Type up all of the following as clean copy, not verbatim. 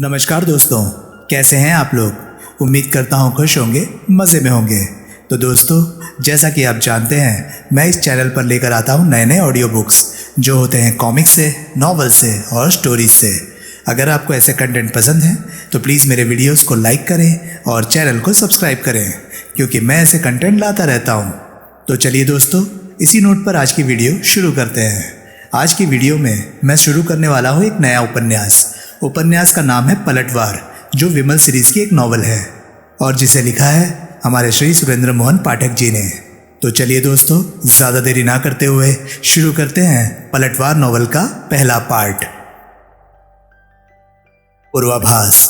नमस्कार दोस्तों, कैसे हैं आप लोग। उम्मीद करता हूँ खुश होंगे, मज़े में होंगे। तो दोस्तों, जैसा कि आप जानते हैं, मैं इस चैनल पर लेकर आता हूँ नए नए ऑडियो बुक्स जो होते हैं कॉमिक्स से, नॉवल से और स्टोरीज से। अगर आपको ऐसे कंटेंट पसंद है तो प्लीज़ मेरे वीडियोस को लाइक करें और चैनल को सब्सक्राइब करें, क्योंकि मैं ऐसे कंटेंट लाता रहता हूँ। तो चलिए दोस्तों, इसी नोट पर आज की वीडियो शुरू करते हैं। आज की वीडियो में मैं शुरू करने वाला हूँ एक नया उपन्यास का नाम है पलटवार, जो विमल सीरीज की एक नॉवल है और जिसे लिखा है हमारे श्री सुरेंद्र मोहन पाठक जी ने। तो चलिए दोस्तों, ज़्यादा देरी ना करते हुए शुरू करते हैं पलटवार नॉवल का पहला पार्ट। पूर्वाभास।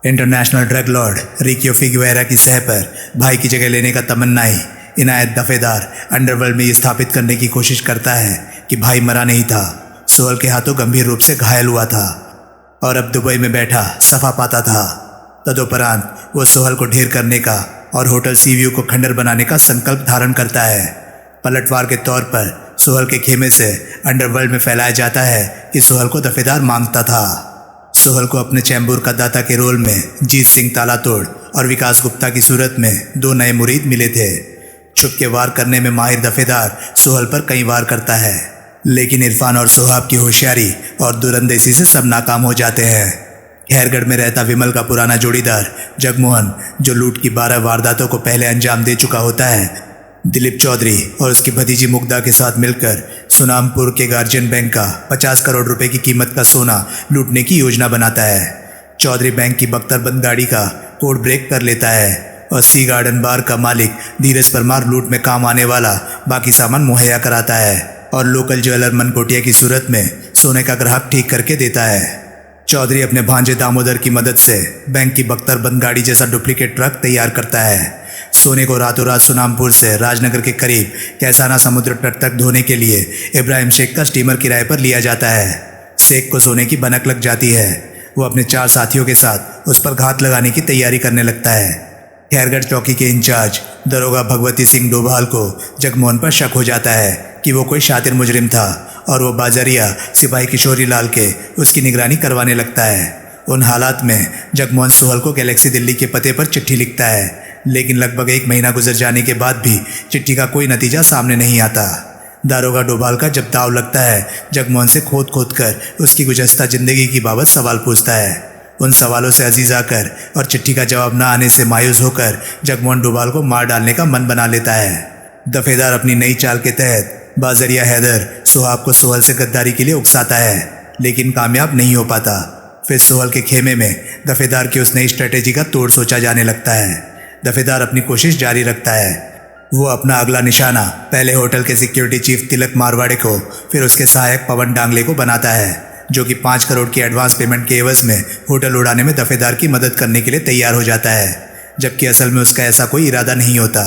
इंटरनेशनल ड्रग लॉर्ड रिकियो फिगुएरा की सह पर भाई की जगह लेने का तमन्नाई इनायत दफेदार अंडरवर्ल्ड में ये स्थापित करने की कोशिश करता है कि भाई मरा नहीं था, सोहल के हाथों गंभीर रूप से घायल हुआ था और अब दुबई में बैठा सफा पाता था। तदुपरांत वो सोहल को ढेर करने का और होटल सीव्यू को खंडर बनाने का संकल्प धारण करता है। पलटवार के तौर पर सोहल के खेमे से अंडरवर्ल्ड में फैलाया जाता है कि सोहल को दफेदार मांगता था। सोहल को अपने चैम्बूर का दाता के रोल में जीत सिंह तालातोड़ और विकास गुप्ता की सूरत में दो नए मुरीद मिले थे। छुप के वार करने में माहिर दफेदार सोहल पर कई वार करता है, लेकिन इरफान और सोहाब की होशियारी और दुरंदेशी से सब नाकाम हो जाते हैं। खैरगढ़ में रहता विमल का पुराना जोड़ीदार जगमोहन, जो लूट की 12 वारदातों को पहले अंजाम दे चुका होता है, दिलीप चौधरी और उसकी भतीजी मुग्धा के साथ मिलकर सुनामपुर के गार्जियन बैंक का 50 करोड़ रुपए की कीमत का सोना लूटने की योजना बनाता है। चौधरी बैंक की बख्तरबंद गाड़ी का कोड ब्रेक कर लेता है और सी गार्डन बार का मालिक धीरज परमार लूट में काम आने वाला बाकी सामान मुहैया कराता है और लोकल ज्वेलर मनकोटिया की सूरत में सोने का ग्राहक ठीक करके देता है। चौधरी अपने भांजे दामोदर की मदद से बैंक की बख्तरबंद गाड़ी जैसा डुप्लीकेट ट्रक तैयार करता है। सोने को रातों रात सुनामपुर से राजनगर के करीब कैसाना समुद्र तट तक धोने के लिए इब्राहिम शेख का स्टीमर किराए पर लिया जाता है। शेख को सोने की भनक लग जाती है। वो अपने 4 साथियों के साथ उस पर घात लगाने की तैयारी करने लगता है। खैरगढ़ चौकी के इंचार्ज दरोगा भगवती सिंह डोभाल को जगमोहन पर शक हो जाता है कि वो कोई शातिर मुजरिम था और वो बाजरिया सिपाही किशोरी लाल के उसकी निगरानी करवाने लगता है। उन हालात में जगमोहन सोहल को गैलेक्सी दिल्ली के पते पर चिट्ठी लिखता है, लेकिन लगभग 1 महीना गुजर जाने के बाद भी चिट्ठी का कोई नतीजा सामने नहीं आता। दारोगा डोभाल का जब दाव लगता है, जगमोहन से खोद खोद कर उसकी गुज़श्ता जिंदगी की बाबत सवाल पूछता है। उन सवालों से अजीज आकर और चिट्ठी का जवाब न आने से मायूस होकर जगमोहन डोभाल को मार डालने का मन बना लेता है। दफेदार अपनी नई चाल के तहत बाजरिया हैदर सोहाब को सोहल से गद्दारी के लिए उकसाता है, लेकिन कामयाब नहीं हो पाता। फिर सोहल के खेमे में दफेदार की उस नई स्ट्रेटेजी का तोड़ सोचा जाने लगता है। दफेदार अपनी कोशिश जारी रखता है। वो अपना अगला निशाना पहले होटल के सिक्योरिटी चीफ तिलक मारवाड़े को, फिर उसके सहायक पवन डांगले को बनाता है, जो कि 5 करोड़ की एडवांस पेमेंट के एवज में होटल उड़ाने में दफेदार की मदद करने के लिए तैयार हो जाता है, जबकि असल में उसका ऐसा कोई इरादा नहीं होता।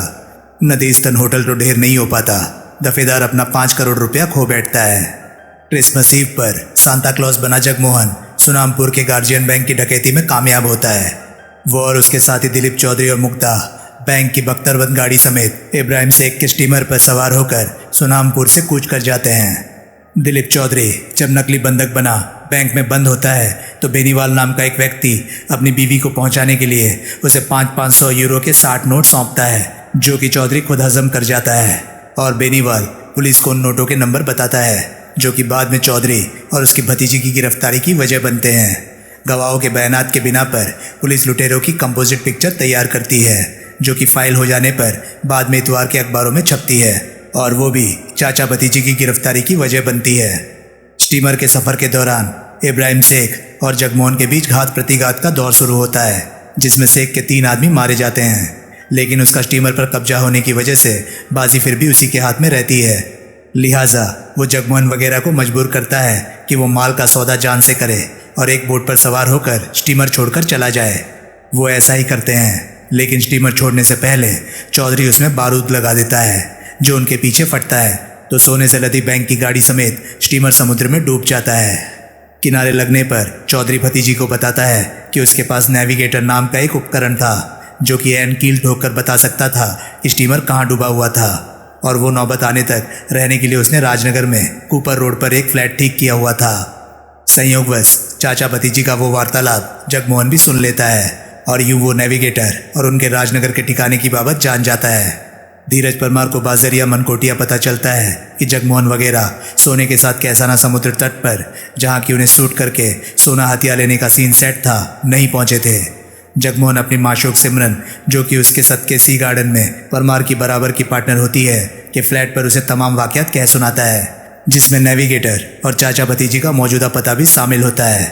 नदी स्तन होटल तो ढेर नहीं हो पाता। दफेदार अपना 5 करोड़ रुपया खो बैठता है। क्रिसमस ईव पर सांता क्लॉज बना जगमोहन सुनामपुर के गार्जियन बैंक की डकैती में कामयाब होता है। वो और उसके साथी दिलीप चौधरी और मुग्धा बैंक की बख्तरबंद गाड़ी समेत इब्राहिम शेख के स्टीमर पर सवार होकर सुनामपुर से कूच कर जाते हैं। दिलीप चौधरी जब नकली बंधक बना बैंक में बंद होता है तो बेनीवाल नाम का एक व्यक्ति अपनी बीवी को पहुंचाने के लिए उसे 500 यूरो के 60 नोट सौंपता है, जो कि चौधरी खुद हजम कर जाता है और बेनीवाल पुलिस को उन नोटों के नंबर बताता है, जो कि बाद में चौधरी और उसकी भतीजी की गिरफ्तारी की वजह बनते हैं। गवाहों के बयानात के बिना पर पुलिस लुटेरों की कंपोजिट पिक्चर तैयार करती है, जो कि फाइल हो जाने पर बाद में इतवार के अखबारों में छपती है और वो भी चाचा भतीजी की गिरफ्तारी की वजह बनती है। स्टीमर के सफ़र के दौरान इब्राहिम शेख और जगमोहन के बीच घात प्रतिघात का दौर शुरू होता है, जिसमें शेख के 3 आदमी मारे जाते हैं, लेकिन उसका स्टीमर पर कब्जा होने की वजह से बाजी फिर भी उसी के हाथ में रहती है। लिहाजा वो जगमोहन वगैरह को मजबूर करता है कि वो माल का सौदा जान से करे और एक बोट पर सवार होकर स्टीमर छोड़कर चला जाए। वो ऐसा ही करते हैं, लेकिन स्टीमर छोड़ने से पहले चौधरी उसमें बारूद लगा देता है, जो उनके पीछे फटता है तो सोने से लदी बैंक की गाड़ी समेत स्टीमर समुद्र में डूब जाता है। किनारे लगने पर चौधरी भतीजी को बताता है कि उसके पास नेविगेटर नाम का एक उपकरण था, जो कि एन कील ठोककर बता सकता था कि स्टीमर कहाँ डूबा हुआ था, और वो नौबत आने तक रहने के लिए उसने राजनगर में कूपर रोड पर एक फ्लैट ठीक किया हुआ था। संयोगवश चाचा भतीजी का वो वार्तालाप जगमोहन भी सुन लेता है और यूं वो नेविगेटर और उनके राजनगर के ठिकाने की बाबत जान जाता है। धीरज परमार को बाजरिया मनकोटिया पता चलता है कि जगमोहन वगैरह सोने के साथ कैसाना समुद्र तट पर, जहां कि उन्हें शूट करके सोना हथिया लेने का सीन सेट था, नहीं पहुंचे थे। जगमोहन अपनी माशूक सिमरन, जो कि उसके सदके सी गार्डन में परमार की बराबर की पार्टनर होती है, के फ्लैट पर उसे तमाम वाकयात कह सुनाता है, जिसमें नेविगेटर और चाचा भतीजी का मौजूदा पता भी शामिल होता है।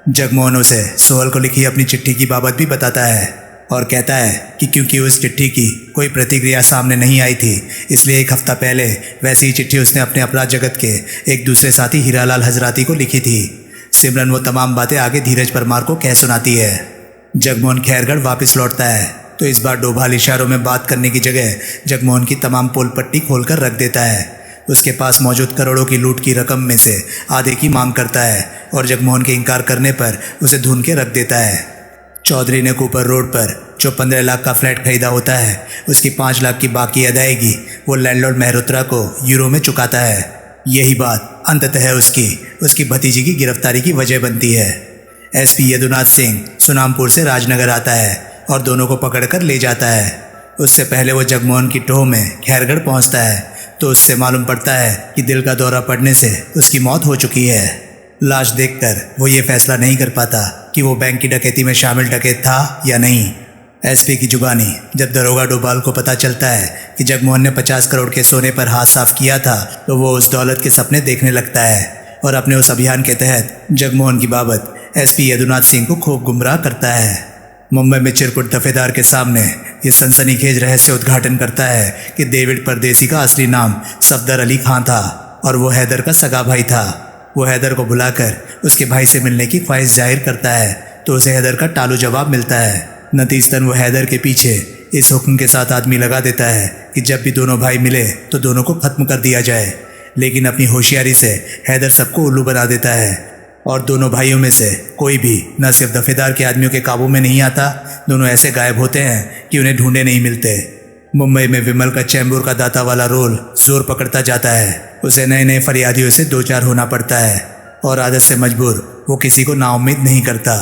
जगमोहन उसे सोहल को लिखी अपनी चिट्ठी की बाबत भी बताता है और कहता है कि क्योंकि उस चिट्ठी की कोई प्रतिक्रिया सामने नहीं आई थी, इसलिए एक हफ्ता पहले वैसी ही चिट्ठी उसने अपने अपराध जगत के एक दूसरे साथी हीरालाल हजराती को लिखी थी। सिमरन वो तमाम बातें आगे धीरज परमार को कह सुनाती है। जगमोहन खैरगढ़ वापस लौटता है तो इस बार डोभाल इशारों में बात करने की जगह जगमोहन की तमाम पोल पट्टी खोलकर रख देता है। उसके पास मौजूद करोड़ों की लूट की रकम में से आधे की मांग करता है और जगमोहन के इनकार करने पर उसे ढूंढ के रख देता है। चौधरी ने कूपर रोड पर जो 15 लाख का फ्लैट खरीदा होता है, उसकी 5 लाख की बाकी अदायगी वो लैंडलॉर्ड मेहरोत्रा को यूरो में चुकाता है। यही बात अंततः उसकी भतीजी की गिरफ्तारी की वजह बनती है। एसपी यदुनाथ सिंह सुनामपुर से राजनगर आता है और दोनों को पकड़कर ले जाता है। उससे पहले वो जगमोहन की टोह में खैरगढ़ पहुंचता है तो उससे मालूम पड़ता है कि दिल का दौरा पड़ने से उसकी मौत हो चुकी है। लाश देखकर वो ये फैसला नहीं कर पाता कि वो बैंक की डकैती में शामिल डकैत था या नहीं। एसपी की जुबानी जब दरोगा डोभाल को पता चलता है कि जगमोहन ने 50 करोड़ के सोने पर हाथ साफ किया था, तो वो उस दौलत के सपने देखने लगता है और अपने उस अभियान के तहत जगमोहन की बाबत एसपी यदुनाथ सिंह को खूब गुमराह करता है। मुंबई में चिरकुट दफेदार के सामने ये सनसनीखेज रहस्य उद्घाटन करता है कि डेविड परदेसी का असली नाम सफदर अली खां था और वो हैदर का सगा भाई था। वो हैदर को बुलाकर उसके भाई से मिलने की ख्वाहिश जाहिर करता है तो उसे हैदर का टालू जवाब मिलता है। नतीजतन वो हैदर के पीछे इस हुक्म के साथ आदमी लगा देता है कि जब भी दोनों भाई मिले तो दोनों को खत्म कर दिया जाए। लेकिन अपनी होशियारी से हैदर सबको उल्लू बना देता है और दोनों भाइयों में से कोई भी न सिर्फ दफेदार के आदमियों के काबू में नहीं आता, दोनों ऐसे गायब होते हैं कि उन्हें ढूंढे नहीं मिलते। मुंबई में विमल का चैम्बूर का दाता वाला रोल जोर पकड़ता जाता है। उसे नए नए फरियादियों से दो चार होना पड़ता है और आदत से मजबूर वो किसी को नाउम्मीद नहीं करता।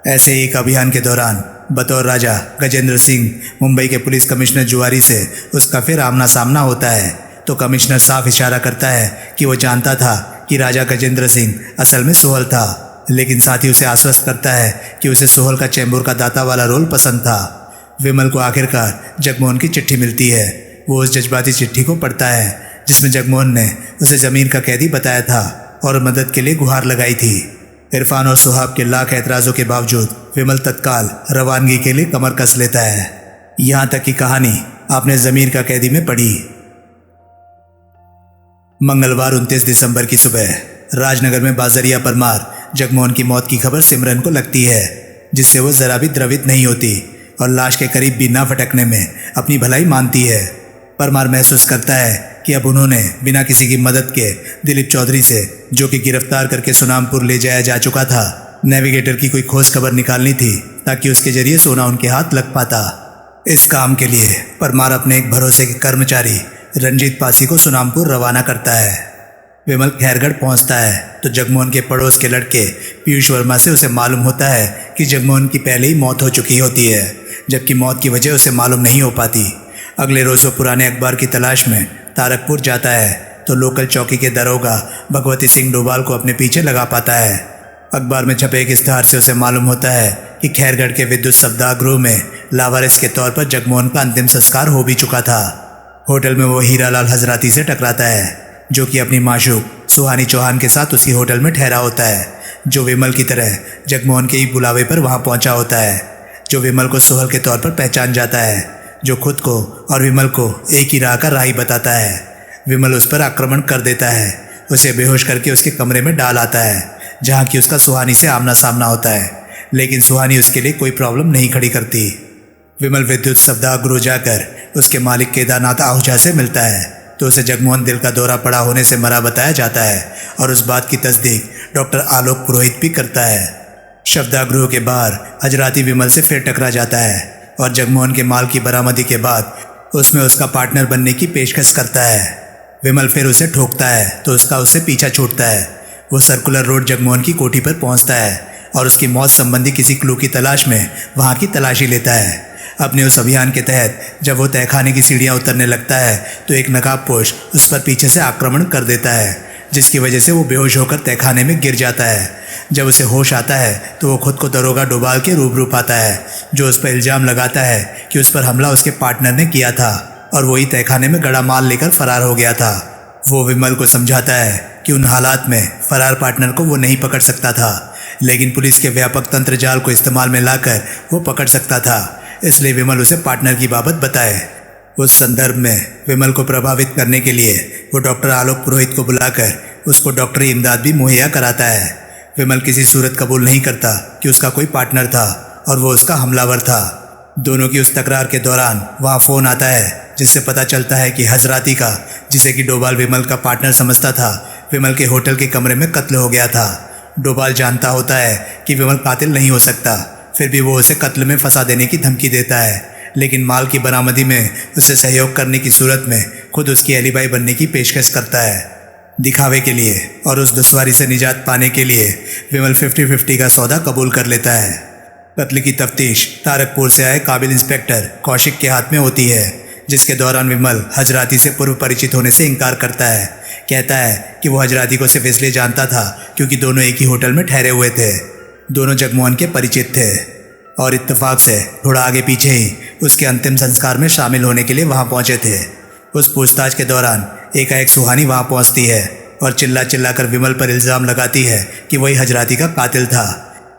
ऐसे ही एक अभियान के दौरान बतौर राजा गजेंद्र सिंह मुंबई के पुलिस कमिश्नर जुआरी से उसका फिर आमना सामना होता है तो कमिश्नर साफ इशारा करता है कि वो जानता था कि राजा गजेंद्र सिंह असल में सोहल था, लेकिन साथ ही उसे आश्वस्त करता है कि उसे सोहल का चैम्बूर का दाता वाला रोल पसंद था। विमल को आखिरकार जगमोहन की चिट्ठी मिलती है। वो उस जज्बाती चिट्ठी को पढ़ता है जिसमें जगमोहन ने उसे ज़मीन का कैदी बताया था और मदद के लिए गुहार लगाई थी। इरफान और सुहाब के लाख एतराज़ों के बावजूद विमल तत्काल रवानगी के लिए कमर कस लेता है। यहाँ तक की कहानी आपने ज़मीर का कैदी में पढ़ी। मंगलवार 29 दिसंबर की सुबह राजनगर में बाजरिया परमार जगमोहन की मौत की खबर सिमरन को लगती है, जिससे वो जरा भी द्रवित नहीं होती और लाश के करीब भी ना फटकने में अपनी भलाई मानती है। परमार महसूस करता है कि अब उन्होंने बिना किसी की मदद के दिलीप चौधरी से, जो कि गिरफ्तार करके सुनामपुर ले जाया जा चुका था, नेविगेटर की कोई खोज खबर निकालनी थी ताकि उसके जरिए सोना उनके हाथ लग पाता। इस काम के लिए परमार अपने एक भरोसे के कर्मचारी रंजीत पासी को सुनामपुर रवाना करता है। विमल खैरगढ़ पहुंचता है तो जगमोहन के पड़ोस के लड़के पीयूष वर्मा से उसे मालूम होता है कि जगमोहन की पहले ही मौत हो चुकी होती है, जबकि मौत की वजह उसे मालूम नहीं हो पाती। अगले रोज़ वो पुराने अखबार की तलाश में तारकपुर जाता है तो लोकल चौकी के दरोगा भगवती सिंह डोभाल को अपने पीछे लगा पाता है। अखबार में छपे एक इश्तहार से उसे मालूम होता है कि खैरगढ़ के विद्युत सप्ताह गृह में लावारिस के तौर पर जगमोहन का अंतिम संस्कार हो भी चुका था। होटल में वो हीरालाल हजराती से टकराता है, जो कि अपनी माशूक सुहानी चौहान के साथ उसी होटल में ठहरा होता है, जो विमल की तरह जगमोहन के ही बुलावे पर वहां पहुंचा होता है, जो विमल को सोहल के तौर पर पहचान जाता है, जो खुद को और विमल को एक ही राह का राही बताता है। विमल उस पर आक्रमण कर देता है, उसे बेहोश करके उसके कमरे में डाल आता है, जहाँ की उसका सुहानी से आमना सामना होता है, लेकिन सुहानी उसके लिए कोई प्रॉब्लम नहीं खड़ी करती। विमल विद्युत सप्ताह गृह जाकर उसके मालिक केदारनाथ आहूजा से मिलता है तो उसे जगमोहन दिल का दौरा पड़ा होने से मरा बताया जाता है और उस बात की तस्दीक डॉक्टर आलोक पुरोहित भी करता है। शवदाह के बाहर हजराती विमल से फिर टकरा जाता है और जगमोहन के माल की बरामदी के बाद उसमें उसका पार्टनर बनने की पेशकश करता है। विमल फिर उसे ठोकता है तो उसका उससे पीछा छूटता है। वो सर्कुलर रोड जगमोहन की कोठी पर पहुंचता है और उसकी मौत संबंधी किसी क्लू की तलाश में वहाँ की तलाशी लेता है। अपने उस अभियान के तहत जब वो तहखाने की सीढ़ियाँ उतरने लगता है तो एक नकाबपोश उस पर पीछे से आक्रमण कर देता है, जिसकी वजह से वो बेहोश होकर तहखाने में गिर जाता है। जब उसे होश आता है तो वो खुद को दरोगा डोभाल के रूबरू पाता है, जो उस पर इल्ज़ाम लगाता है कि उस पर हमला उसके पार्टनर ने किया था और वही तहखाने में गड़ा माल लेकर फरार हो गया था। वो विमल को समझाता है कि उन हालात में फरार पार्टनर को वो नहीं पकड़ सकता था, लेकिन पुलिस के व्यापक तंत्र जाल को इस्तेमाल में लाकर वो पकड़ सकता था, इसलिए विमल उसे पार्टनर की बाबत बताए। उस संदर्भ में विमल को प्रभावित करने के लिए वो डॉक्टर आलोक पुरोहित को बुलाकर उसको डॉक्टरी इमदाद भी मुहैया कराता है। विमल किसी सूरत कबूल नहीं करता कि उसका कोई पार्टनर था और वो उसका हमलावर था। दोनों की उस तकरार के दौरान वहाँ फ़ोन आता है, जिससे पता चलता है कि हजराती का, जिसे कि डोभाल विमल का पार्टनर समझता था, विमल के होटल के कमरे में कत्ल हो गया था। डोभाल जानता होता है कि विमल कातिल नहीं हो सकता, फिर भी वो उसे कत्ल में फंसा देने की धमकी देता है, लेकिन माल की बरामदी में उसे सहयोग करने की सूरत में खुद उसकी एलिबाई बनने की पेशकश करता है। दिखावे के लिए और उस दुश्वारी से निजात पाने के लिए विमल 50-50 का सौदा कबूल कर लेता है। कत्ल की तफ्तीश तारकपुर से आए काबिल इंस्पेक्टर कौशिक के हाथ में होती है, जिसके दौरान विमल हजराती से पूर्व परिचित होने से इनकार करता है। कहता है कि वो हजराती को सिर्फ इसलिए जानता था क्योंकि दोनों एक ही होटल में ठहरे हुए थे। दोनों जगमोहन के परिचित थे और इत्तेफाक से थोड़ा आगे पीछे ही उसके अंतिम संस्कार में शामिल होने के लिए वहां पहुंचे थे। उस पूछताछ के दौरान एकाएक सुहानी वहां पहुंचती है और चिल्ला चिल्ला कर विमल पर इल्ज़ाम लगाती है कि वही हजराती का कातिल था।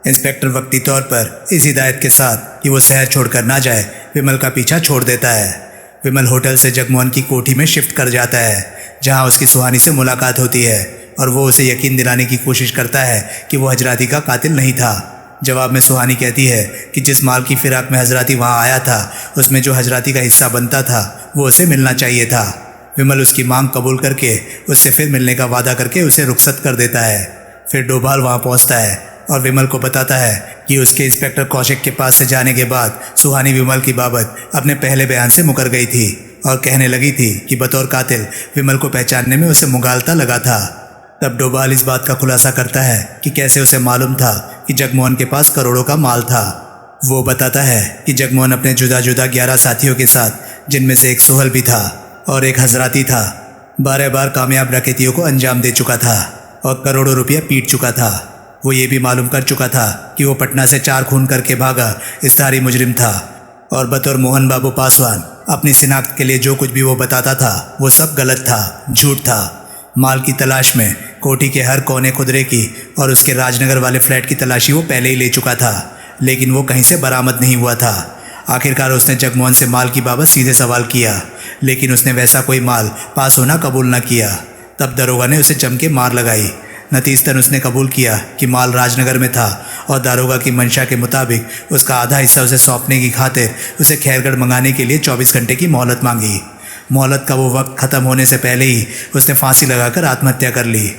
इंस्पेक्टर वक्ती तौर पर इस हिदायत के साथ कि वो शहर छोड़कर ना जाए, विमल का पीछा छोड़ देता है। विमल होटल से जगमोहन की कोठी में शिफ्ट कर जाता है, जहां उसकी सुहानी से मुलाकात होती है और वो उसे यकीन दिलाने की कोशिश करता है कि वो हजराती का कातिल नहीं था। जवाब में सुहानी कहती है कि जिस माल की फिराक में हजराती वहां आया था, उसमें जो हजराती का हिस्सा बनता था वो उसे मिलना चाहिए था। विमल उसकी मांग कबूल करके उससे फिर मिलने का वादा करके उसे रुखसत कर देता है। फिर डोभाल वहां पहुंचता है और विमल को बताता है कि उसके इंस्पेक्टर कौशिक के पास से जाने के बाद सुहानी विमल की बाबत अपने पहले बयान से मुकर गई थी और कहने लगी थी कि बतौर कातिल विमल को पहचानने में उसे मुगालता लगा था। तब डोभाल इस बात का खुलासा करता है कि कैसे उसे मालूम था कि जगमोहन के पास करोड़ों का माल था। वो बताता है कि जगमोहन अपने जुदा जुदा 11 साथियों के साथ, जिनमें से एक सोहल भी था और एक हजराती था, 12 बार कामयाब डकैतियों को अंजाम दे चुका था और करोड़ों रुपया पीट चुका था। वो ये भी मालूम कर चुका था कि वो पटना से 4 खून करके भागा इस्तारी मुजरिम था और बतौर मोहन बाबू पासवान अपनी शिनाख्त के लिए जो कुछ भी वो बताता था वो सब गलत था, झूठ था। माल की तलाश में कोठी के हर कोने खुदरे की और उसके राजनगर वाले फ्लैट की तलाशी वो पहले ही ले चुका था, लेकिन वो कहीं से बरामद नहीं हुआ था। आखिरकार उसने जगमोहन से माल की बाबत सीधे सवाल किया, लेकिन उसने वैसा कोई माल पास होना कबूल न किया। तब दरोगा ने उसे जम के मार लगाई। नतीजतन उसने कबूल किया कि माल राजनगर में था और दारोगा की मंशा के मुताबिक उसका आधा हिस्सा उसे सौंपने की खातिर उसे खैरगढ़ मंगाने के लिए 24 घंटे की मोहलत मांगी। मोहलत का वो वक्त ख़त्म होने से पहले ही उसने फांसी लगाकर आत्महत्या कर ली।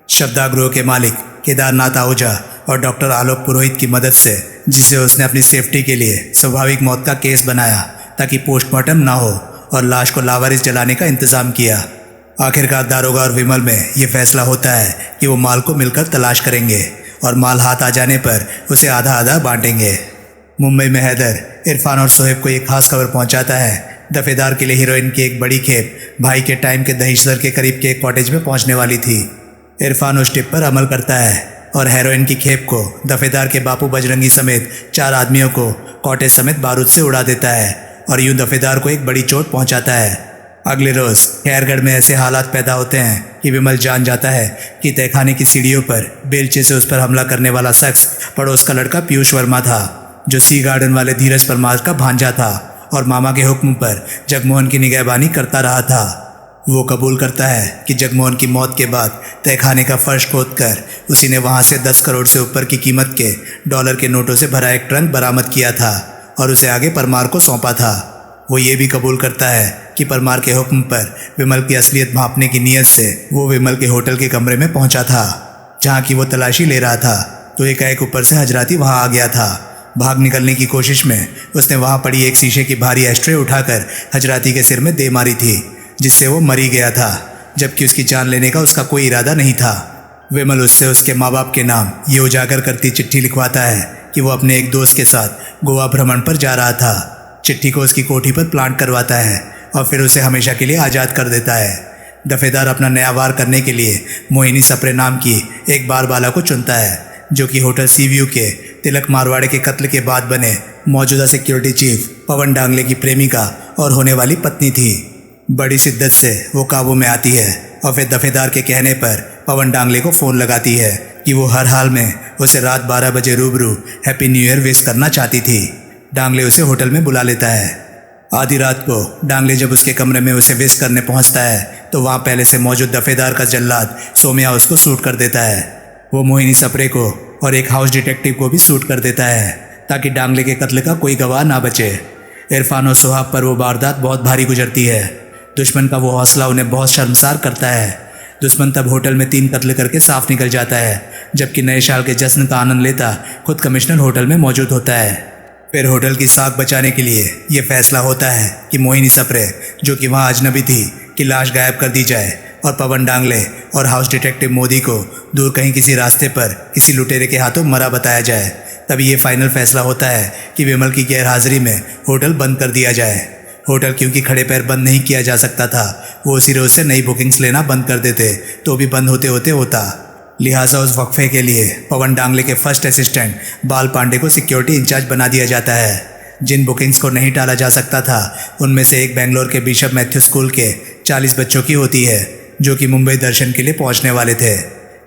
शब्दागृह के मालिक केदारनाथ आहूजा और डॉक्टर आलोक पुरोहित की मदद से, जिसे उसने अपनी सेफ्टी के लिए स्वाभाविक मौत का केस बनाया ताकि पोस्टमार्टम ना हो, और लाश को लावारिस जलाने का इंतज़ाम किया। आखिरकार दारोगा और विमल में ये फैसला होता है कि वो माल को मिलकर तलाश करेंगे और माल हाथ आ जाने पर उसे आधा आधा बांटेंगे। मुंबई में हैदर, इरफान और सोहेब को एक खास खबर पहुंचाता है। दफेदार के लिए हीरोइन की एक बड़ी खेप भाई के टाइम के दहिशर के करीब के एक कॉटेज में पहुंचने वाली थी। इरफान उस टिप पर अमल करता है और हेरोइन की खेप को दफेदार के बापू बजरंगी समेत 4 आदमियों को कॉटेज समेत बारूद से उड़ा देता है और यूं दफेदार को एक बड़ी चोट पहुंचाता है। अगले रोज खैरगढ़ में ऐसे हालात पैदा होते हैं कि विमल जान जाता है कि तहखाने की सीढ़ियों पर बेलचे से उस पर हमला करने वाला शख्स पड़ोस का लड़का पीयूष वर्मा था, जो सी गार्डन वाले धीरज परमार का भांजा था और मामा के हुक्म पर जगमोहन की निगहबानी करता रहा था। वो कबूल करता है कि जगमोहन की मौत के बाद तहखाने का फर्श खोदकर उसी ने वहां से 10 करोड़ से ऊपर की कीमत के डॉलर के नोटों से भरा एक ट्रंक बरामद किया था और उसे आगे परमार को सौंपा था। वो ये भी कबूल करता है कि परमार के हुक्म पर विमल की असलियत भांपने की नीयत से वो विमल के होटल के कमरे में पहुंचा था, जहाँ की वो तलाशी ले रहा था, तो एकाएक ऊपर से हजराती वहां आ गया था। भाग निकलने की कोशिश में उसने वहां पड़ी एक शीशे की भारी एस्ट्रे उठाकर हजराती के सिर में दे मारी थी, जिससे वो मरी गया था, जबकि उसकी जान लेने का उसका कोई इरादा नहीं था। विमल उससे उसके माँ बाप के नाम ये उजागर करती चिट्ठी लिखवाता है कि वो अपने एक दोस्त के साथ गोवा भ्रमण पर जा रहा था। चिट्ठी को उसकी कोठी पर प्लांट करवाता है और फिर उसे हमेशा के लिए आज़ाद कर देता है। दफेदार अपना नया वार करने के लिए मोहिनी सप्रे नाम की एक बारबाला को चुनता है, जो कि होटल सी व्यू के तिलक मारवाड़े के कत्ल के बाद बने मौजूदा सिक्योरिटी चीफ पवन डांगले की प्रेमिका और होने वाली पत्नी थी। बड़ी शिद्दत से वो काबू में आती है और फिर दफेदार के कहने पर पवन डांगले को फ़ोन लगाती है कि वो हर हाल में उसे रात 12 बजे रूबरू हैप्पी न्यू ईयर विश करना चाहती थी। डांगले उसे होटल में बुला लेता है। आधी रात को डांगले जब उसके कमरे में उसे विश करने पहुंचता है तो वहाँ पहले से मौजूद दफेदार का जल्लाद सोम्या उसको सूट कर देता है। वो मोहिनी सप्रे को और एक हाउस डिटेक्टिव को भी सूट कर देता है ताकि डांगले के कत्ल का कोई गवाह ना बचे। इरफान और सुहाग पर वो वारदात बहुत भारी गुजरती है। दुश्मन का वो हौसला उन्हें बहुत शर्मसार करता है। दुश्मन तब होटल में 3 कत्ल करके साफ निकल जाता है, जबकि नए साल के जश्न का आनंद लेता खुद कमिश्नर होटल में मौजूद होता है। फिर होटल की साख बचाने के लिए ये फैसला होता है कि मोहिनी सप्रे, जो कि वहाँ अजनबी थी, की लाश गायब कर दी जाए और पवन डांगले और हाउस डिटेक्टिव मोदी को दूर कहीं किसी रास्ते पर किसी लुटेरे के हाथों मरा बताया जाए। तभी ये फाइनल फैसला होता है कि विमल की गैरहाजिरी में होटल बंद कर दिया जाए। होटल क्योंकि खड़े पैर बंद नहीं किया जा सकता था, वो उसी रोज से नई बुकिंग्स लेना बंद कर देते तो भी बंद होते होते होता। लिहाजा उस वक्फे के लिए पवन डांगले के फर्स्ट असिस्टेंट बाल पांडे को सिक्योरिटी इंचार्ज बना दिया जाता है। जिन बुकिंग्स को नहीं टाला जा सकता था उनमें से एक बेंगलोर के बिशप मैथ्यू स्कूल के 40 बच्चों की होती है, जो कि मुंबई दर्शन के लिए पहुंचने वाले थे।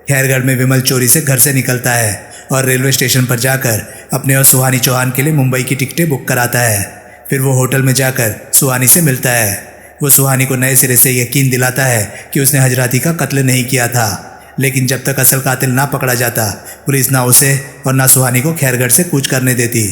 खैरगढ़ में विमल चोरी से घर से निकलता है और रेलवे स्टेशन पर जाकर अपने और सुहानी चौहान के लिए मुंबई की टिकटें बुक कराता है। फिर वो होटल में जाकर सुहानी से मिलता है। वो सुहानी को नए सिरे से यकीन दिलाता है कि उसने हजराती का कत्ल नहीं किया था, लेकिन जब तक असल कातिल ना पकड़ा जाता पुलिस ना उसे और ना सुहानी को खैरगढ़ से कूच करने देती।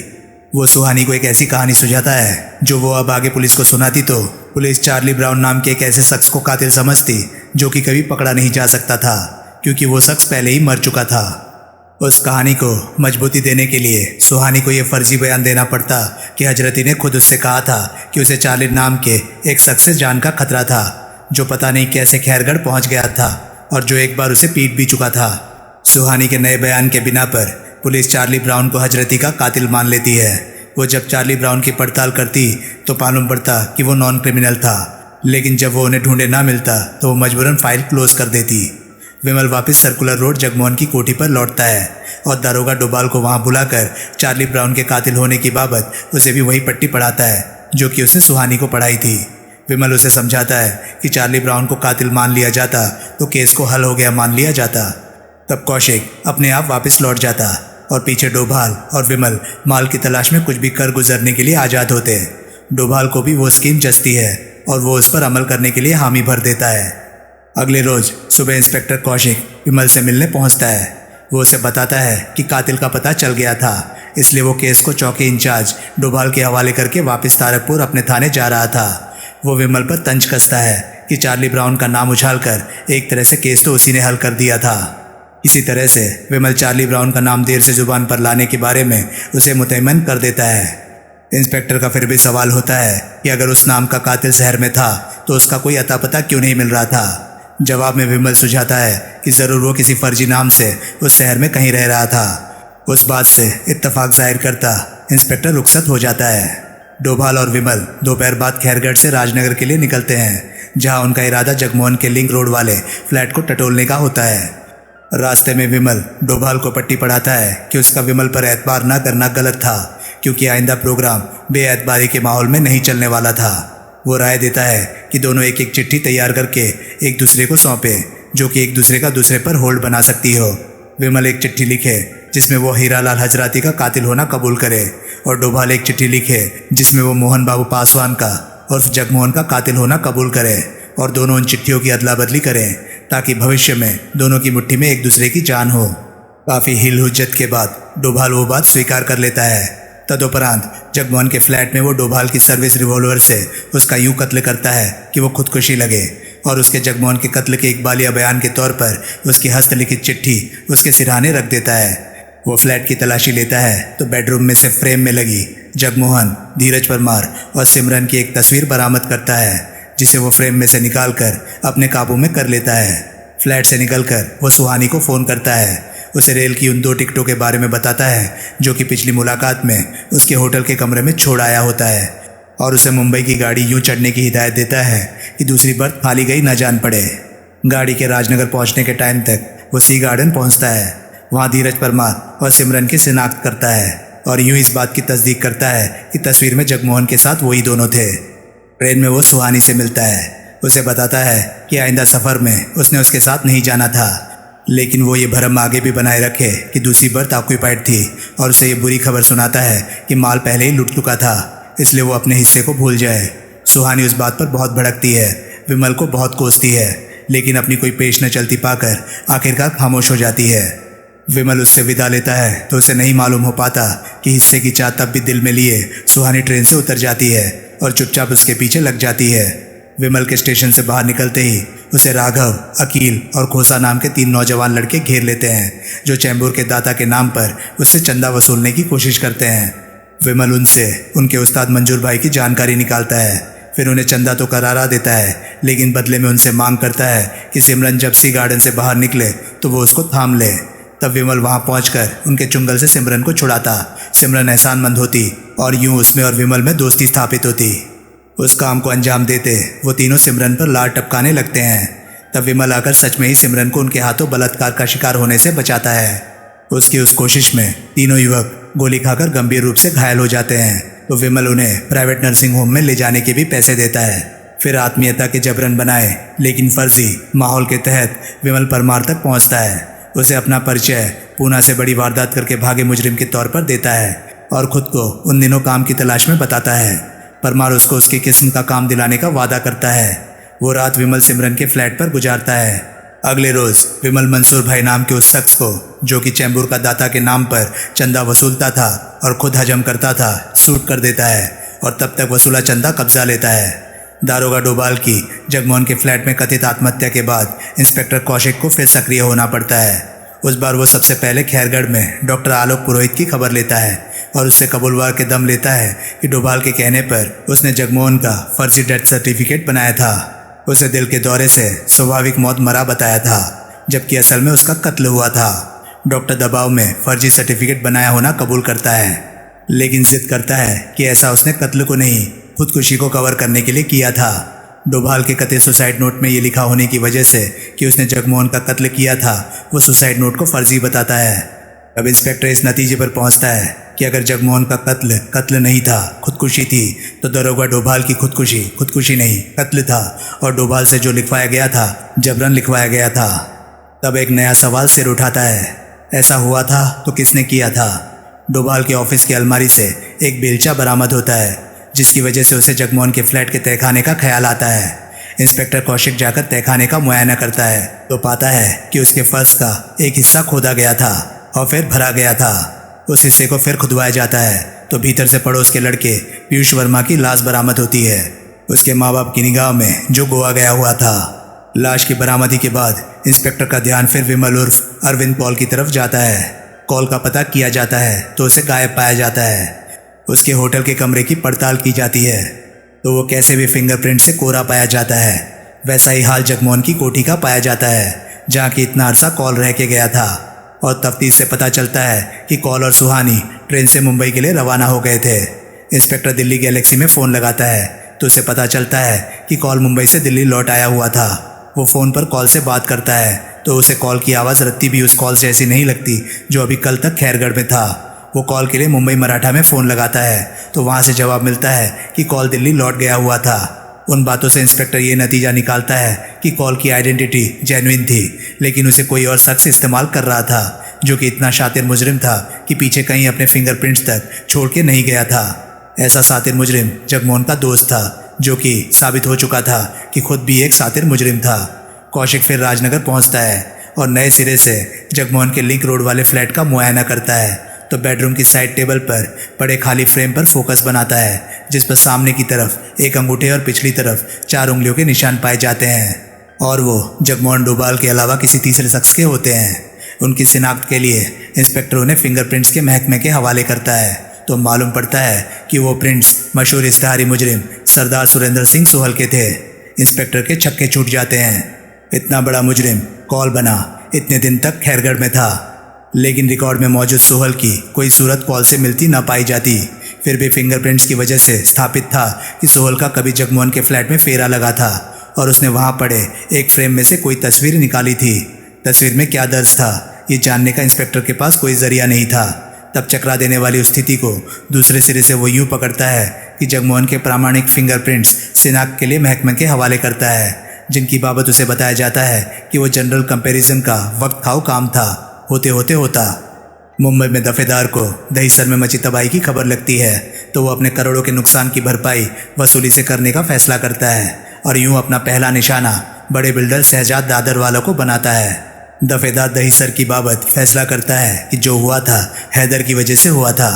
वो सुहानी को एक ऐसी कहानी सुझाता है जो वो अब आगे पुलिस को सुनाती तो पुलिस चार्ली ब्राउन नाम के एक ऐसे शख्स को कातिल समझती जो कि कभी पकड़ा नहीं जा सकता था, क्योंकि वो शख्स पहले ही मर चुका था। उस कहानी को मजबूती देने के लिए सुहानी को यह फर्जी बयान देना पड़ता कि हजरती ने खुद उससे कहा था कि उसे चार्ली नाम के एक शख्स से जान का खतरा था, जो पता नहीं कैसे खैरगढ़ पहुंच गया था और जो एक बार उसे पीट भी चुका था। सुहानी के नए बयान के बिना पर पुलिस चार्ली ब्राउन को हजरती का कातिल मान लेती है। वो जब चार्ली ब्राउन की पड़ताल करती तो मालूम पड़ता कि वो नॉन क्रिमिनल था, लेकिन जब वो उन्हें ढूंढे ना मिलता तो वो मजबूरन फाइल क्लोज कर देती। विमल वापस सर्कुलर रोड जगमोहन की कोठी पर लौटता है और दारोगा डोभाल को वहां बुलाकर चार्ली ब्राउन के कातिल होने की बाबत उसे भी वही पट्टी पढ़ाता है जो कि उसने सुहानी को पढ़ाई थी। विमल उसे समझाता है कि चार्ली ब्राउन को कातिल मान लिया जाता तो केस को हल हो गया मान लिया जाता। तब कौशिक अपने आप वापस लौट जाता और पीछे डोभाल और विमल माल की तलाश में कुछ भी कर गुजरने के लिए आज़ाद होते। डोभाल को भी वो स्कीम जचती है और वो उस पर अमल करने के लिए हामी भर देता है। अगले रोज सुबह इंस्पेक्टर कौशिक विमल से मिलने पहुंचता है। वो उसे बताता है कि कातिल का पता चल गया था, इसलिए वो केस को चौकी इंचार्ज डोभाल के हवाले करके वापस तारकपुर अपने थाने जा रहा था। वो विमल पर तंज कसता है कि चार्ली ब्राउन का नाम उछालकर एक तरह से केस तो उसी ने हल कर दिया था। इसी तरह से विमल चार्ली ब्राउन का नाम देर से जुबान पर लाने के बारे में उसे मुतमईन कर देता है। इंस्पेक्टर का फिर भी सवाल होता है कि अगर उस नाम का कातिल शहर में था तो उसका कोई अता पता क्यों नहीं मिल रहा था। जवाब में विमल सुझाता है कि ज़रूर वो किसी फर्जी नाम से उस शहर में कहीं रह रहा था। उस बात से इत्तेफाक जाहिर करता इंस्पेक्टर रुखसत हो जाता है। डोभाल और विमल दोपहर बाद खैरगढ़ से राजनगर के लिए निकलते हैं, जहां उनका इरादा जगमोहन के लिंक रोड वाले फ्लैट को टटोलने का होता है। रास्ते में विमल डोभाल को पट्टी पढ़ाता है कि उसका विमल पर एतबार न करना गलत था, क्योंकि आइंदा प्रोग्राम बेएतबारी के माहौल में नहीं चलने वाला था। वो राय देता है कि दोनों एक एक चिट्ठी तैयार करके एक दूसरे को सौंपे, जो कि एक दूसरे का दूसरे पर होल्ड बना सकती हो। विमल एक चिट्ठी लिखे जिसमें वो हीरालाल हजराती का कातिल होना कबूल करे, और डोभाल एक चिट्ठी लिखे जिसमें वो मोहन बाबू पासवान का और जगमोहन का कातिल होना कबूल करे, और दोनों उन चिट्ठियों की अदला बदली करें ताकि भविष्य में दोनों की मुट्ठी में एक दूसरे की जान हो। काफ़ी हिल हुज्जत के बाद डोभाल वो बात स्वीकार कर लेता है। तदुपरांत जगमोहन के फ्लैट में वो डोभाल की सर्विस रिवॉल्वर से उसका यूं कत्ल करता है कि वो खुदकुशी लगे, और उसके जगमोहन के कत्ल के इकबालिया बयान के तौर पर उसकी हस्तलिखित चिट्ठी उसके सिरहाने रख देता है। वो फ्लैट की तलाशी लेता है तो बेडरूम में से फ्रेम में लगी जगमोहन, धीरज परमार और सिमरन की एक तस्वीर बरामद करता है, जिसे वो फ्रेम में से निकालकर अपने काबू में कर लेता है। फ्लैट से निकलकर वो सुहानी को फ़ोन करता है। उसे रेल की उन 2 टिकटों के बारे में बताता है जो कि पिछली मुलाकात में उसके होटल के कमरे में छोड़ आया होता है, और उसे मुंबई की गाड़ी यूं चढ़ने की हिदायत देता है कि दूसरी बर्थ खाली गई ना जान पड़े। गाड़ी के राजनगर पहुंचने के टाइम तक वो सी गार्डन पहुंचता है। वहां धीरज परमार और सिमरन की शिनाख्त करता है और यूं इस बात की तस्दीक करता है कि तस्वीर में जगमोहन के साथ वही दोनों थे। ट्रेन में वो सुहानी से मिलता है। उसे बताता है कि आइंदा सफ़र में उसने उसके साथ नहीं जाना था, लेकिन वो ये भरम आगे भी बनाए रखे कि दूसरी बर्थ ऑक्यूपाइड थी, और उसे ये बुरी खबर सुनाता है कि माल पहले ही लुट चुका था, इसलिए वो अपने हिस्से को भूल जाए। सुहानी उस बात पर बहुत भड़कती है, विमल को बहुत कोसती है, लेकिन अपनी कोई पेश न चलती पाकर आखिरकार खामोश हो जाती है। विमल उससे विदा लेता है तो उसे नहीं मालूम हो पाता कि हिस्से की चाह तब भी दिल में लिए सुहानी ट्रेन से उतर जाती है और चुपचाप उसके पीछे लग जाती है। विमल के स्टेशन से बाहर निकलते ही उसे राघव, अकील और खोसा नाम के 3 नौजवान लड़के घेर लेते हैं, जो चैम्बूर के दाता के नाम पर उससे चंदा वसूलने की कोशिश करते हैं। विमल उनसे उनके उस्ताद मंजूर भाई की जानकारी निकालता है, फिर उन्हें चंदा तो करारा देता है, लेकिन बदले में उनसे मांग करता है कि सिमरन जब सी गार्डन से बाहर निकले तो वो उसको थाम ले। तब विमल वहां पहुंचकर उनके चुंगल से सिमरन को छुड़ाता। सिमरन एहसानमंद होती और यूं उसमें और विमल में दोस्ती स्थापित होती। उस काम को अंजाम देते वो तीनों सिमरन पर लार टपकाने लगते हैं। तब विमल आकर सच में ही सिमरन को उनके हाथों बलात्कार का शिकार होने से बचाता है। उसकी उस कोशिश में तीनों युवक गोली खाकर गंभीर रूप से घायल हो जाते हैं, तो विमल उन्हें प्राइवेट नर्सिंग होम में ले जाने के भी पैसे देता है। फिर आत्मीयता के जबरन बनाए लेकिन फर्जी माहौल के तहत विमल परमार तक पहुंचता है। उसे अपना परिचय पूना से बड़ी वारदात करके भागे मुजरिम के तौर पर देता है और खुद को उन दिनों काम की तलाश में बताता है। परमार उसको उसकी किस्म का काम दिलाने का वादा करता है। वो रात विमल सिमरन के फ्लैट पर गुजारता है। अगले रोज विमल मंसूर भाई नाम के उस शख्स को, जो कि चैम्बूर का दाता के नाम पर चंदा वसूलता था और खुद हजम करता था, सूट कर देता है और तब तक वसूला चंदा कब्जा लेता है। दारोगा डोभाल की जगमोहन के फ्लैट में कथित आत्महत्या के बाद इंस्पेक्टर कौशिक को फिर सक्रिय होना पड़ता है। उस बार वो सबसे पहले खैरगढ़ में डॉक्टर आलोक पुरोहित की खबर लेता है और उससे कबूलवार के दम लेता है कि डोभाल के कहने पर उसने जगमोहन का फर्जी डेथ सर्टिफिकेट बनाया था। उसे दिल के दौरे से स्वाभाविक मौत मरा बताया था, जबकि असल में उसका कत्ल हुआ था। डॉक्टर दबाव में फर्जी सर्टिफिकेट बनाया होना कबूल करता है, लेकिन जिद करता है कि ऐसा उसने कत्ल को नहीं, खुदकुशी को कवर करने के लिए किया था। डोभाल के कथित सुसाइड नोट में ये लिखा होने की वजह से कि उसने जगमोहन का कत्ल किया था, वो सुसाइड नोट को फर्जी बताता है। अब इंस्पेक्टर इस नतीजे पर पहुंचता है कि अगर जगमोहन का कत्ल नहीं था, खुदकुशी थी, तो दारोगा डोभाल की खुदकुशी नहीं, कत्ल था और डोभाल से जो लिखवाया गया था जबरन लिखवाया गया था। तब एक नया सवाल सिर उठाता है, ऐसा हुआ था तो किसने किया था? डोभाल के ऑफिस की अलमारी से एक बेलचा बरामद होता है, जिसकी वजह से उसे जगमोहन के फ्लैट के तहखाने का ख्याल आता है। इंस्पेक्टर कौशिक जाकर तहखाने का मुआयना करता है तो पाता है कि उसके फर्श का एक हिस्सा खोदा गया था और फिर भरा गया था। उस हिस्से को फिर खुदवाया जाता है तो भीतर से पड़ोस के लड़के पीयूष वर्मा की लाश बरामद होती है, उसके माँ बाप की निगाह में जो गोवा गया हुआ था। लाश की बरामदी के बाद इंस्पेक्टर का ध्यान फिर विमल उर्फ अरविंद पॉल की तरफ जाता है। कॉल का पता किया जाता है तो उसे गायब पाया जाता है। उसके होटल के कमरे की पड़ताल की जाती है तो वो कैसे भी फिंगरप्रिंट से कोरा पाया जाता है। वैसा ही हाल जगमोहन की कोठी का पाया जाता है, जहाँ की इतना अरसा कॉल रह के गया था। और तफ्तीश से पता चलता है कि कॉल और सुहानी ट्रेन से मुंबई के लिए रवाना हो गए थे। इंस्पेक्टर दिल्ली गैलेक्सी में फ़ोन लगाता है तो उसे पता चलता है कि कॉल मुंबई से दिल्ली लौट आया हुआ था। वो फ़ोन पर कॉल से बात करता है तो उसे कॉल की आवाज़ रत्ती भी उस कॉल से ऐसी नहीं लगती जो अभी कल तक खैरगढ़ में था। वो कॉल के लिए मुंबई मराठा में फ़ोन लगाता है तो वहाँ से जवाब मिलता है कि कॉल दिल्ली लौट गया हुआ था। उन बातों से इंस्पेक्टर ये नतीजा निकालता है कि कॉल की आइडेंटिटी जेन्युइन थी, लेकिन उसे कोई और शख्स इस्तेमाल कर रहा था, जो कि इतना शातिर मुजरिम था कि पीछे कहीं अपने फिंगरप्रिंट्स तक छोड़ के नहीं गया था। ऐसा शातिर मुजरिम जगमोहन का दोस्त था, जो कि साबित हो चुका था कि खुद भी एक शातिर मुजरिम था। कौशिक फिर राजनगर पहुंचता है और नए सिरे से जगमोहन के लिंक रोड वाले फ्लैट का मुआयना करता है तो बेडरूम की साइड टेबल पर पड़े खाली फ्रेम पर फोकस बनाता है, जिस पर सामने की तरफ एक अंगूठे और पिछली तरफ 4 उंगलियों के निशान पाए जाते हैं और वो जगमोहन डोभाल के अलावा किसी तीसरे शख्स के होते हैं। उनकी शिनाख्त के लिए इंस्पेक्टर उन्हें फिंगरप्रिंट्स के महकमे के हवाले करता है तो मालूम पड़ता है कि वो प्रिंट्स मशहूर इश्तहारी मुजरिम सरदार सुरेंद्र सिंह सोहल के थे। इंस्पेक्टर के छक्के छूट जाते हैं। इतना बड़ा मुजरिम कॉल बना। इतने दिन तक खैरगढ़ में था, लेकिन रिकॉर्ड में मौजूद सोहल की कोई सूरत कॉल से मिलती ना पाई जाती। फिर भी फिंगरप्रिंट्स की वजह से स्थापित था कि सोहल का कभी जगमोहन के फ्लैट में फेरा लगा था और उसने वहां पड़े एक फ्रेम में से कोई तस्वीर निकाली थी। तस्वीर में क्या दर्ज था ये जानने का इंस्पेक्टर के पास कोई जरिया नहीं था। तब चकरा देने वाली उस स्थिति को दूसरे सिरे से वो यूं पकड़ता है कि जगमोहन के प्रामाणिक फिंगरप्रिंट्स शिनाख्त के लिए महकमे के हवाले करता है, जिनकी बाबत उसे बताया जाता है कि वो जनरल कंपैरिजन का वक्त खाओ काम था। होते होते होता मुंबई में दफेदार को दहीसर में मची तबाही की खबर लगती है तो वो अपने करोड़ों के नुकसान की भरपाई वसूली से करने का फैसला करता है और यूं अपना पहला निशाना बड़े बिल्डर शहजाद दादर वालों को बनाता है। दफेदार दहीसर की बाबत फैसला करता है कि जो हुआ था हैदर की वजह से हुआ था।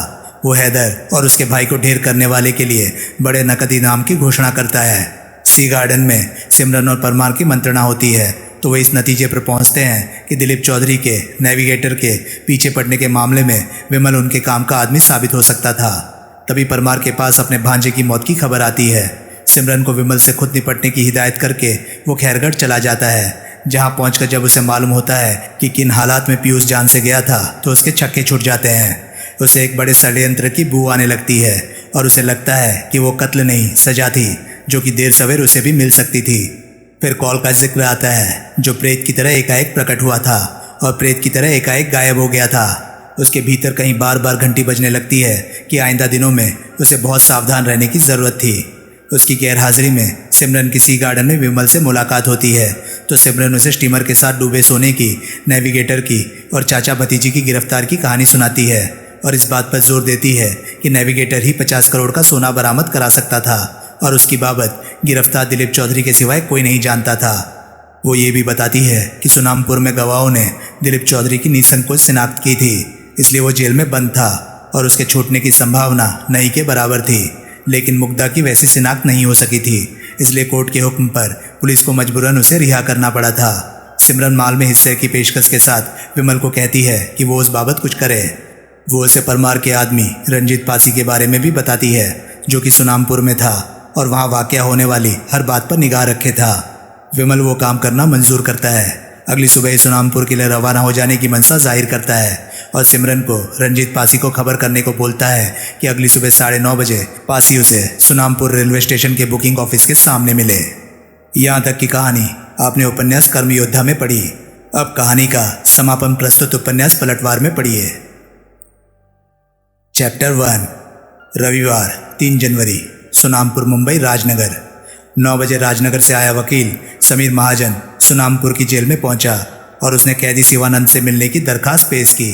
वो हैदर और उसके भाई को ढेर करने वाले के लिए बड़े नकद इनाम की घोषणा करता है। सी गार्डन में सिमरन और परमार की मंत्रणा होती है तो वे इस नतीजे पर पहुंचते हैं कि दिलीप चौधरी के नेविगेटर के पीछे पड़ने के मामले में विमल उनके काम का आदमी साबित हो सकता था। तभी परमार के पास अपने भांजे की मौत की खबर आती है। सिमरन को विमल से खुद निपटने की हिदायत करके वो खैरगढ़ चला जाता है, जहां पहुंचकर जब उसे मालूम होता है कि किन हालात में पीयूष जान से गया था तो उसके छक्के छूट जाते हैं। उसे एक बड़े षड्यंत्र की बू आने लगती है और उसे लगता है कि वो कत्ल नहीं सजा थी, जो कि देर सवेर उसे भी मिल सकती थी। फिर कॉल का जिक्र आता है जो प्रेत की तरह एकाएक प्रकट हुआ था और प्रेत की तरह एकाएक गायब हो गया था। उसके भीतर कहीं बार बार घंटी बजने लगती है कि आइंदा दिनों में उसे बहुत सावधान रहने की ज़रूरत थी। उसकी गैरहाजिरी में सिमरन की सी गार्डन में विमल से मुलाकात होती है तो सिमरन उसे स्टीमर के साथ डूबे सोने की, नेविगेटर की और चाचा भतीजी की गिरफ्तार की कहानी सुनाती है और इस बात पर जोर देती है कि नेविगेटर ही 50 करोड़ का सोना बरामद करा सकता था और उसकी बाबत गिरफ्तार दिलीप चौधरी के सिवाय कोई नहीं जानता था। वो ये भी बताती है कि सुनामपुर में गवाहों ने दिलीप चौधरी की निसंकोच शिनाख्त की थी, इसलिए वो जेल में बंद था और उसके छूटने की संभावना नहीं के बराबर थी। लेकिन मुग्धा की वैसी शिनाख्त नहीं हो सकी थी, इसलिए कोर्ट के हुक्म पर पुलिस को मजबूरन उसे रिहा करना पड़ा था। सिमरन माल में हिस्से की पेशकश के साथ विमल को कहती है कि वो उस बाबत कुछ करे। वो उसे परमार के आदमी रंजीत पासी के बारे में भी बताती है, जो कि सुनामपुर में था और वहाँ वाक़या होने वाली हर बात पर निगाह रखे था। विमल वो काम करना मंजूर करता है। अगली सुबह ही सुनामपुर के लिए रवाना हो जाने की मंशा जाहिर करता है और सिमरन को रंजीत पासी को खबर करने को बोलता है कि अगली सुबह 9:30 बजे पासी उसे सुनामपुर रेलवे स्टेशन के बुकिंग ऑफिस के सामने मिले। यहाँ तक की कहानी आपने उपन्यास कर्मयोद्धा में पढ़ी। अब कहानी का समापन प्रस्तुत उपन्यास पलटवार में पढ़िए। चैप्टर 1। रविवार 3 जनवरी, सुनामपुर मुंबई राजनगर। 9 बजे राजनगर से आया वकील समीर महाजन सुनामपुर की जेल में पहुंचा और उसने कैदी शिवानंद से मिलने की दरखास्त पेश की।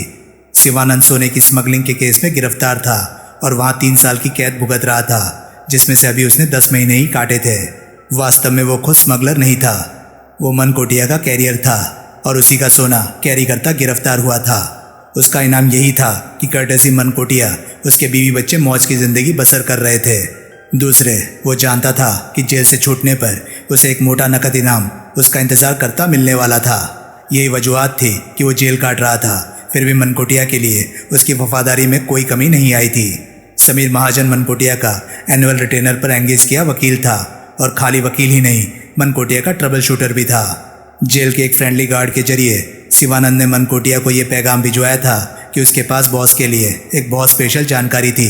शिवानंद सोने की स्मगलिंग के केस में गिरफ्तार था और वहां 3 साल की कैद भुगत रहा था, जिसमें से अभी उसने 10 महीने ही काटे थे। वास्तव में वो खुद स्मगलर नहीं था, वो मनकोटिया का कैरियर था और उसी का सोना कैरी करता गिरफ्तार हुआ था। उसका इनाम यही था कि कर्टेसी मनकोटिया उसके बीवी बच्चे मौज की जिंदगी बसर कर रहे थे। दूसरे, वो जानता था कि जेल से छूटने पर उसे एक मोटा नकद इनाम उसका इंतजार करता मिलने वाला था। यही वजूहात थी कि वो जेल काट रहा था, फिर भी मनकोटिया के लिए उसकी वफादारी में कोई कमी नहीं आई थी। समीर महाजन मनकोटिया का एनुअल रिटेनर पर एंगेज किया वकील था और खाली वकील ही नहीं, मनकोटिया का ट्रबल शूटर भी था। जेल के एक फ्रेंडली गार्ड के जरिए शिवानंद ने मनकोटिया को यह पैगाम भिजवाया था कि उसके पास बॉस के लिए एक बहुत स्पेशल जानकारी थी,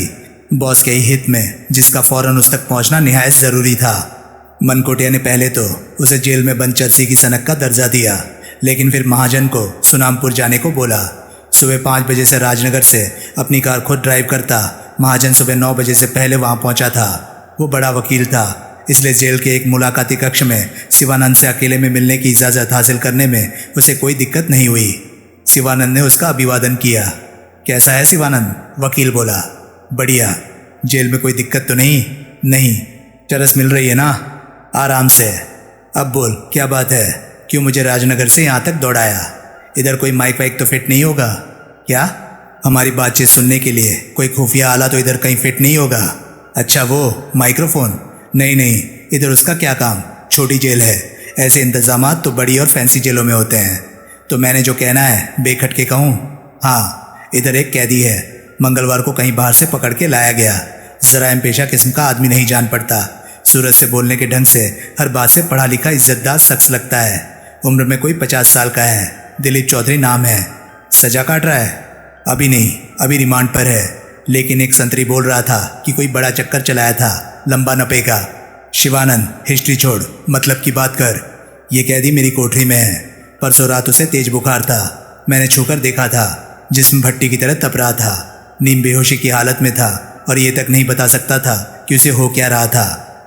बॉस के ही हित में, जिसका फौरन उस तक पहुंचना निहायत ज़रूरी था। मनकोटिया ने पहले तो उसे जेल में बंद चर्सी की सनक का दर्जा दिया, लेकिन फिर महाजन को सुनामपुर जाने को बोला। सुबह 5 बजे से राजनगर से अपनी कार खुद ड्राइव करता महाजन सुबह 9 बजे से पहले वहां पहुंचा था। वो बड़ा वकील था, इसलिए जेल के एक मुलाकाती कक्ष में शिवानंद से अकेले में मिलने की इजाज़त हासिल करने में उसे कोई दिक्कत नहीं हुई। शिवानंद ने उसका अभिवादन किया। कैसा है शिवानंद? वकील बोला। बढ़िया। जेल में कोई दिक्कत तो नहीं? नहीं। चरस मिल रही है ना? आराम से। अब बोल, क्या बात है? क्यों मुझे राजनगर से यहाँ तक दौड़ाया? इधर कोई माइक वाइक तो फिट नहीं होगा क्या? हमारी बातचीत सुनने के लिए कोई खुफिया आला तो इधर कहीं फिट नहीं होगा? अच्छा, वो माइक्रोफोन? नहीं नहीं, इधर उसका क्या काम, छोटी जेल है, ऐसे इंतजामात तो बड़ी और फैंसी जेलों में होते हैं। तो मैंने जो कहना है बेखटके कहूँ? हाँ, इधर एक कैदी है, मंगलवार को कहीं बाहर से पकड़ के लाया गया। जराइम पेशा किस्म का आदमी नहीं जान पड़ता, सूरज से बोलने के ढंग से हर बात से पढ़ा लिखा इज्जतदार शख्स लगता है। उम्र में कोई 50 साल का है। दिलीप चौधरी नाम है। सजा काट रहा है? अभी नहीं, अभी रिमांड पर है। लेकिन एक संतरी बोल रहा था कि कोई बड़ा चक्कर चलाया था, लंबा नपेगा। शिवानंद, हिस्ट्री छोड़, मतलब की बात कर। ये कैदी मेरी कोठरी में है। परसों रात उसे तेज बुखार था। मैंने छूकर देखा था। जिस्म भट्टी की तरह तप रहा था। नीम बेहोशी की हालत में था और ये तक नहीं बता सकता था कि उसे हो क्या रहा था।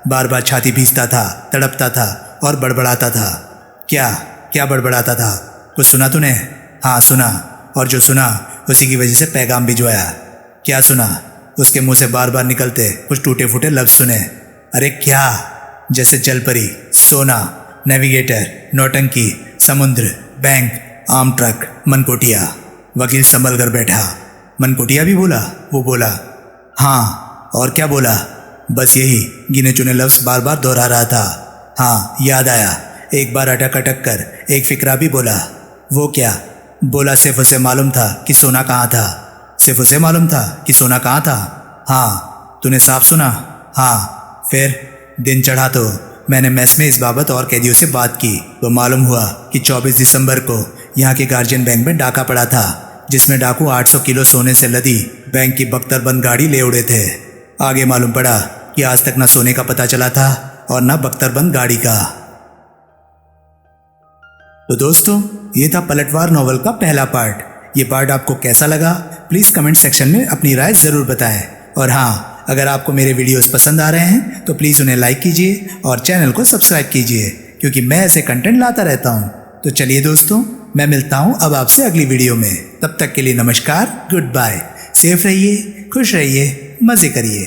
बार बार छाती भींचता था, तड़पता था और बड़बड़ाता था। क्या क्या बड़बड़ाता था? कुछ सुना तूने? हाँ सुना, और जो सुना उसी की वजह से पैगाम भिजवाया। क्या सुना? उसके मुंह से बार बार निकलते कुछ टूटे फूटे लफ्ज सुने। अरे क्या? जैसे जलपरी, सोना, नेविगेटर, नौटंकी, समुद्र, बैंक, आम ट्रक, मनकोटिया। वकील संभल कर बैठा। मनकोटिया भी बोला? वो बोला। हाँ, और क्या बोला? बस यही गिने चुने लफ्ज बार बार दोहरा रहा था। हाँ याद आया, एक बार अटक अटक कर एक फिक्रा भी बोला। वो क्या? बोला सिर्फ उसे मालूम था कि सोना कहाँ था। सिर्फ उसे मालूम था कि सोना कहाँ था? हाँ। तूने साफ सुना? हाँ। फिर दिन चढ़ा तो मैंने मेस में इस बाबत और कैदियों से बात की तो मालूम हुआ कि 24 दिसंबर को यहाँ के गार्जियन बैंक में डाका पड़ा था, जिसमें डाकू 800 किलो सोने से लदी बैंक की बख्तरबंद गाड़ी ले उड़े थे। आगे मालूम पड़ा कि आज तक न सोने का पता चला था और न बख्तरबंद गाड़ी का। तो दोस्तों, ये था पलटवार नॉवल का पहला पार्ट। ये पार्ट आपको कैसा लगा प्लीज़ कमेंट सेक्शन में अपनी राय ज़रूर बताएं। और हाँ, अगर आपको मेरे वीडियोस पसंद आ रहे हैं तो प्लीज़ उन्हें लाइक कीजिए और चैनल को सब्सक्राइब कीजिए, क्योंकि मैं ऐसे कंटेंट लाता रहता हूँ। तो चलिए दोस्तों, मैं मिलता हूँ अब आपसे अगली वीडियो में। तब तक के लिए नमस्कार, गुड बाय। सेफ रहिए, खुश रहिए, मज़े करिए।